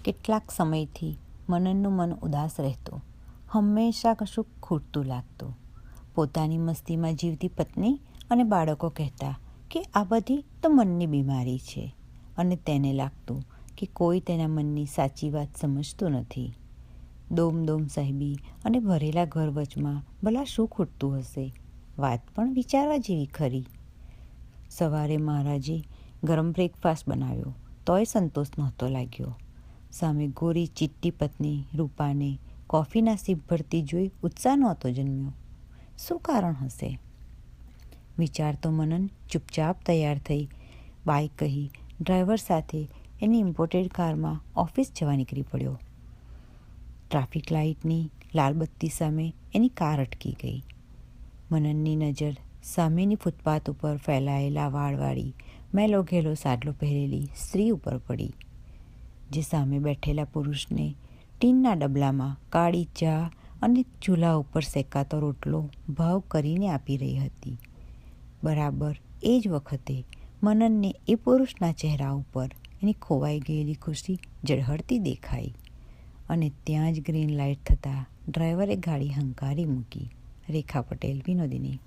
કેટલાક સમયથી મનનનું મન ઉદાસ રહેતું. હંમેશા કશું ખૂટતું લાગતું. પોતાની મસ્તીમાં જીવતી પત્ની અને બાળકો કહેતા કે આ બધી તો મનની બીમારી છે, અને તેને લાગતું કે કોઈ તેના મનની સાચી વાત સમજતું નથી. દોમ સાહેબી અને ભરેલા ઘર વચમાં ભલા શું ખૂટતું હશે? વાત પણ વિચારવા જેવી ખરી. સવારે મહારાજે ગરમ બ્રેકફાસ્ટ બનાવ્યો, તોય સંતોષ નહોતો લાગ્યો. સામે ગોરી ચીટ્ટી પત્ની રૂપાને કોફીના સીપ ભરતી જોઈ ઉત્સાહ નહોતો જન્મ્યો. શું કારણ હશે? વિચારતો મનન ચૂપચાપ તૈયાર થઈ બાય કહી ડ્રાઈવર સાથે એની ઇમ્પોર્ટેડ કારમાં ઓફિસ જવા નીકળી પડ્યો. ટ્રાફિક લાઇટની લાલ બત્તી સામે એની કાર અટકી ગઈ. મનનની નજર સામેની ફૂટપાથ ઉપર ફેલાયેલા વાળવાળી મેલો ઘેલો સાડલો પહેરેલી સ્ત્રી ઉપર પડી, જે સામે બેઠેલા પુરુષને ટીનના ડબલામાં કાળી ચા અને ચૂલા ઉપર શેકાતો રોટલો ભાવ કરીને આપી રહી હતી. બરાબર એ જ વખતે મનનને એ પુરુષના ચહેરા ઉપર એની ખોવાઈ ગયેલી ખુશી ઝળહળતી દેખાઈ, અને ત્યાં જ ગ્રીન લાઇટ થતાં ડ્રાઈવરે ગાડી હંકારી મૂકી. રેખા પટેલ, વિનોદિની.